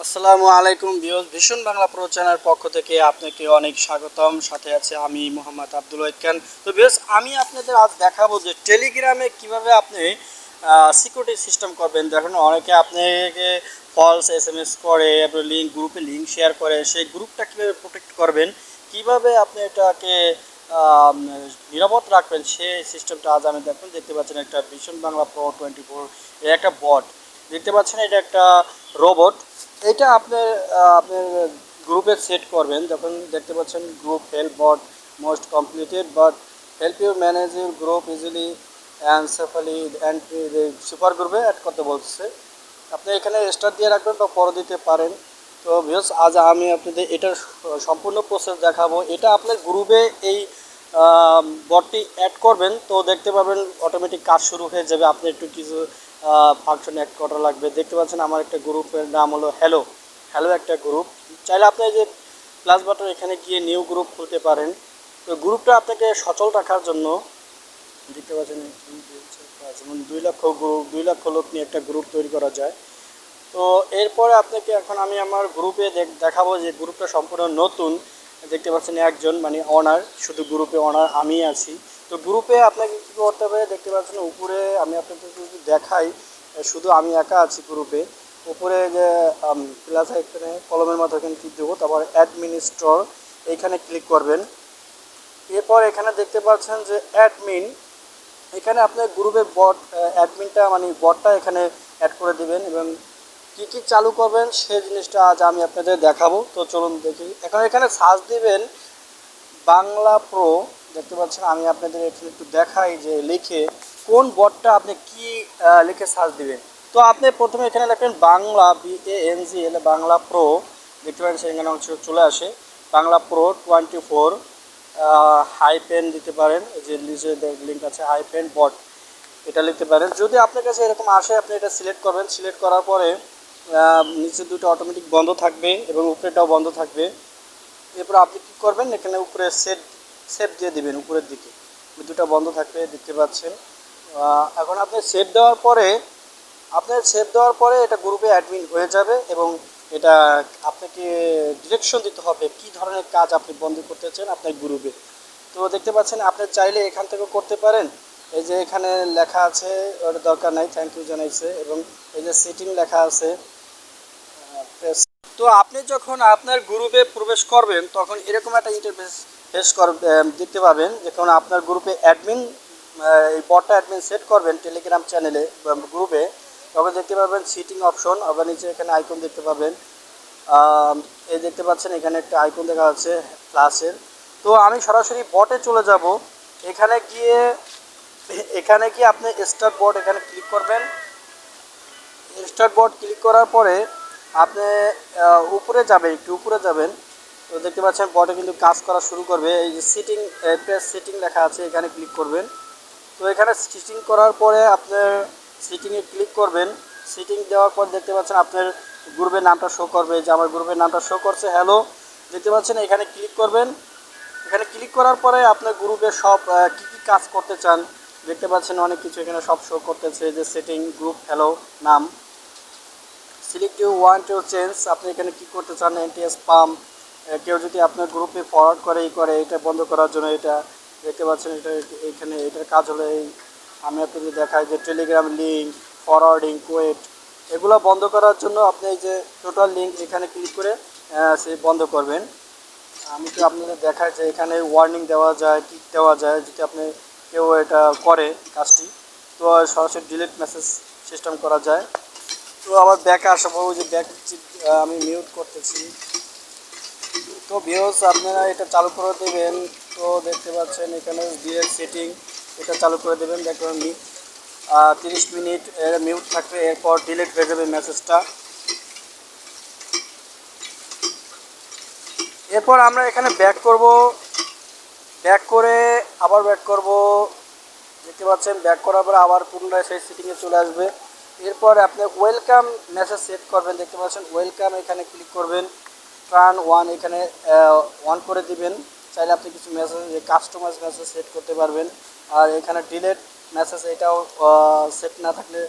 আসসালামু আলাইকুম ভিউয়ার্স, ভীষণ বাংলা প্রো চ্যানেলের পক্ষ থেকে আপনাকে অনেক স্বাগতম। সাথে আছে আমি মোহাম্মদ আব্দুল ওয়াহিদ খান। তো ভিউয়ার্স, আমি আপনাদের আজ দেখাবো যে টেলিগ্রামে কিভাবে আপনি সিকিউরিটি সিস্টেম করবেন। দেখুন, অনেকে আপনাকে ফলস এসএমএস করে, আপনার গ্রুপে লিঙ্ক শেয়ার করে, সেই গ্রুপটা কীভাবে প্রোটেক্ট করবেন, কিভাবে আপনি এটাকে আহ, নিরাপদ রাখবেন, সেই সিস্টেমটা আজ আমি দেখতে পাচ্ছেন একটা ভীষণ বাংলা প্রো 24 এর একটা বট দেখতে পাচ্ছেন। এটা একটা রোবট। এটা আপনার গ্রুপে সেট করবেন। যখন দেখতে পাচ্ছেন group help bot most completed but help you manage your group easily and safely and super গ্রুপে অ্যাড করতে বলছে। আপনি এখানে স্টার দিয়ে রাখবেন বা পরে দিতে পারেন। তো ভিউয়ার্স, আজ আমি আপনাদের এটার সম্পূর্ণ প্রসেস দেখাবো। এটা আপনার গ্রুপে এই বটটি অ্যাড করবেন, তো দেখতে পাবেন অটোমেটিক কাজ শুরু হয়ে যাবে। আপনি একটু কিছু ফাংশন অ্যাড করা লাগবে। দেখতে পাচ্ছেন আমার একটা গ্রুপের নাম হলো হ্যালো হ্যালো একটা গ্রুপ। চাইলে আপনি যে প্লাস বাটন এখানে গিয়ে নিউ গ্রুপ খুলতে পারেন। তো গ্রুপটা আপনাকে সচল রাখার জন্য দেখতে পাচ্ছেন যেমন 2 লক্ষ গ্রুপ, 2 লক্ষ লোক নিয়ে একটা গ্রুপ তৈরি করা যায়। তো এরপরে আপনাকে এখন আমি আমার গ্রুপে দেখাবো যে গ্রুপটা সম্পূর্ণ নতুন। দেখতে পাচ্ছেন একজন মানে অনার, শুধু গ্রুপে অনার আমি আছি। তো গ্রুপে আপনাকে কী করতে হবে দেখতে পাচ্ছেন উপরে, আমি আপনাকে যদি দেখাই, শুধু আমি একা আছি গ্রুপে। উপরে যে প্লাস এখানে কলমের মতো এখানে ক্লিক দেবো, তারপর অ্যাডমিনিস্ট্রর এইখানে ক্লিক করবেন। এরপর এখানে দেখতে পাচ্ছেন যে অ্যাডমিন, এখানে আপনার গ্রুপে বট অ্যাডমিনটা মানে বটটা এখানে অ্যাড করে দিবেন এবং কী কী চালু করবেন সেই জিনিসটা আজ আমি আপনাদের দেখাবো। তো চলুন দেখি। এখন এখানে সার্চ দিবেন বাংলা প্রো। দেখতে পাচ্ছেন আমি আপনাদের এখানে একটু দেখাই যে লিখে কোন বটটা আপনি কি লিখে সার্চ দিবেন। তো আপনি প্রথমে এখানে লিখবেন বাংলা BANGL বাংলা প্রো। দেখতে পাচ্ছেন এখানে অংশ চলে আসে বাংলা প্রো 24 হাইপেন দিতে পারেন। এই যে নিচে লিঙ্ক আছে হাইপেন বট, এটা লিখতে পারেন। যদি আপনার কাছে এরকম আসে আপনি এটা সিলেক্ট করবেন। সিলেক্ট করার পরে নিচে দুটো অটোমেটিক বন্ধ থাকবে এবং উপরেটাও বন্ধ থাকবে। এরপর আপনি কী করবেন, এখানে উপরে সেভ দিয়ে দিবেন উপরের দিকে, দুটো বন্ধ থাকবে দেখতে পাচ্ছেন। এখন আপনি সেভ দেওয়ার পরে এটা গ্রুপে অ্যাডমিন হয়ে যাবে এবং এটা আপনাকে ডিরেকশন দিতে হবে কী ধরনের কাজ আপনি বন্ধ করতে চান আপনার গ্রুপে। তো দেখতে পাচ্ছেন আপনি চাইলে এখান থেকেও করতে পারেন। এই যে এখানে লেখা আছে ওটা দরকার নাই, থ্যাংক ইউ জানাইছে, এবং এই যে সেটিং লেখা আছে। তো আপনি যখন আপনার গ্রুপে প্রবেশ করবেন তখন এরকম একটা ইন্টারফেস দেখতে পাবেন। যখন আপনার গ্রুপে অ্যাডমিন এই বটটা অ্যাডমিন সেট করবেন টেলিগ্রাম চ্যানেলে গ্রুপে, তখন দেখতে পাবেন সিটিং অপশন, আবার নিচে এখানে আইকন দেখতে পাবেন। এই দেখতে পাচ্ছেন এখানে একটা আইকন দেখা যাচ্ছে ক্লাসের। তো আমি সরাসরি বটে চলে যাব। এখানে গিয়ে আপনি স্টার্ট বট এখানে ক্লিক করবেন। স্টার্ট বট ক্লিক করার পরে আপনি উপরে যাবেন, একটু উপরে যাবেন। তো দেখতে পাচ্ছেন বটে কিন্তু কাজ করা শুরু করবে। এই যে সিটিং লেখা আছে এখানে ক্লিক করবেন। তো এখানে সিটিং করার পরে আপনার সিটিংয়ে ক্লিক করবেন। সিটিং দেওয়ার পর দেখতে পাচ্ছেন আপনার গ্রুপের নামটা শো করবে, যে আমার গ্রুপের নামটা শো করছে হ্যালো। দেখতে পাচ্ছেন এখানে ক্লিক করবেন। এখানে ক্লিক করার পরে আপনার গ্রুপে সব কী কী কাজ করতে চান দেখতে পাচ্ছেন অনেক কিছু এখানে সব শো করতেছে। যে setting group hello name, select you want to change, আপনি এখানে কী করতে চান, এনটি স্পাম, কেউ যদি আপনার গ্রুপে ফরওয়ার্ড করে এটা বন্ধ করার জন্য। এটা দেখতে পাচ্ছেন এটা এখানে এটার কাজ হলো এই, আমি আপনাদের দেখাই যে টেলিগ্রাম লিঙ্ক ফরওয়ার্ডিং কোয়েট, এগুলো বন্ধ করার জন্য আপনি এই যে টোটাল লিঙ্ক এখানে ক্লিক করে সে বন্ধ করবেন। আমি তো আপনাদের দেখাই যে এখানে ওয়ার্নিং দেওয়া যায়, কিক দেওয়া যায় যদি আপনি কেউ এটা করে কাজটি। তো সরাসরি ডিলিট মেসেজ সিস্টেম করা যায়। তো আবার ব্যাকে আসবো, ওই যে ব্যাক আমি মিউট করতেছি। তো ভিউয়ার্স, আপনারা এটা চালু করে দেবেন। তো দেখতে পাচ্ছেন এখানে ডিরেক্ট সেটিং, এটা চালু করে দেবেন। দেখবেন 30 মিনিট মিউট থাকবে, এরপর ডিলিট হয়ে যাবে মেসেজটা। এরপর আমরা এখানে ব্যাক করব, ব্যাক করে আবার ব্যাক করব। দেখতে পাচ্ছেন ব্যাক করার পরে আবার পুনরায় সেই সেটিংয়ে চলে আসবে। এরপর আপনি ওয়েলকাম মেসেজ সেট করবেন। দেখতে পাচ্ছেন ওয়েলকাম, এখানে ক্লিক করবেন। টার্ন ওয়ান এখানে অন করে দিবেন। চাইলে আপনি কিছু মেসেজ কাস্টমাইজ মেসেজ সেট করতে পারবেন। আর এখানে ডিলেট মেসেজ এটাও সেট না থাকলে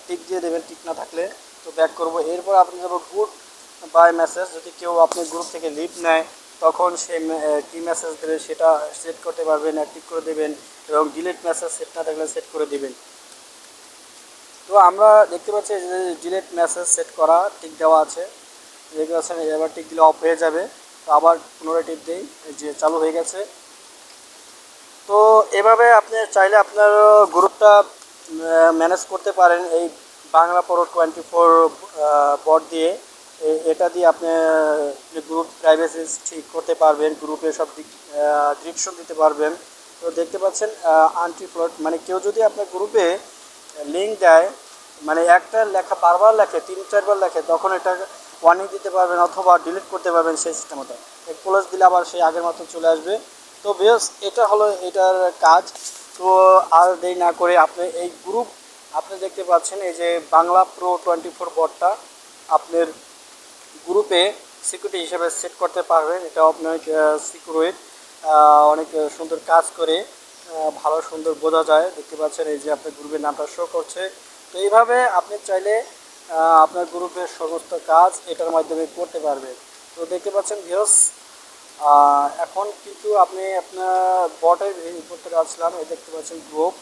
টিক দিয়ে দেবেন, টিক না থাকলে। তো ব্যাক করব। এরপর আপনি যাব গুড বাই মেসেজ, যদি কেউ আপনি গ্রুপ থেকে লিভ নেয় তখন সে কী মেসেজ দেবে সেটা সেট করতে পারবেন, অ্যাক্টিভ করে দেবেন, এবং ডিলিট মেসেজ সেট না থাকলে সেট করে দেবেন। তো আমরা দেখতে পাচ্ছি যে ডিলিট মেসেজ সেট করা টিক দেওয়া আছে, দেখতে পাচ্ছেন এবার টিক দিলে অফ হয়ে যাবে। তো আবার পুনরায় টিপ দিই, যে চালু হয়ে গেছে। তো এভাবে আপনি চাইলে আপনার গ্রুপটা ম্যানেজ করতে পারেন এই বাংলা প্রো 24 বট দিয়ে। এটা দিয়ে আপনি গ্রুপ প্রাইভেসি ঠিক করতে পারবেন, গ্রুপে সব দিক ডিরেকশন দিতে পারবেন। তো দেখতে পাচ্ছেন আনটি ফ্লোট, মানে কেউ যদি আপনার গ্রুপে লিঙ্ক দেয়, মানে একটা লেখা বারবার লেখে, 3-4বার লেখে, তখন এটা ওয়ার্নিং দিতে পারবেন অথবা ডিলিট করতে পারবেন সেই সিস্টেমটা। ক্লোজ দিলে আবার সেই আগের মতো চলে আসবে। তো বেশ, এটা হলো এটার কাজ। তো আর দেরি না করে আপনি এই গ্রুপ, আপনি দেখতে পাচ্ছেন এই যে বাংলা প্রো 24 বটটা আপনার গ্রুপে সিকিউরিটি হিসেবে সেট করতে পারবেন। এটা অনেক সিকিউর, অনেক সুন্দর কাজ করে, ভালো সুন্দর বোঝা যায়। দেখতে পাচ্ছেন এই যে আপনার গ্রুপের নামটা শো করছে। তো এইভাবে আপনি চাইলে আপনার গ্রুপের সমস্ত কাজ এটার মাধ্যমে করতে পারবেন। তো দেখতে পাচ্ছেন ভিউস, এখন কিন্তু আপনি আপনার বটের করতে আসলাম, এই দেখতে পাচ্ছেন গ্রুপ,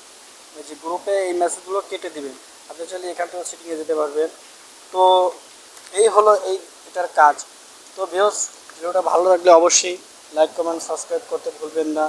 এই যে গ্রুপে এই মেসেজগুলো কেটে দিবেন। আপনি চাইলে এখান থেকে সেটিংয়ে যেতে পারবেন। তো এই হলো এটার কাজ। তো ভিউস, ভিডিওটা ভালো লাগলে অবশ্যই লাইক কমেন্ট সাবস্ক্রাইব করতে ভুলবেন না।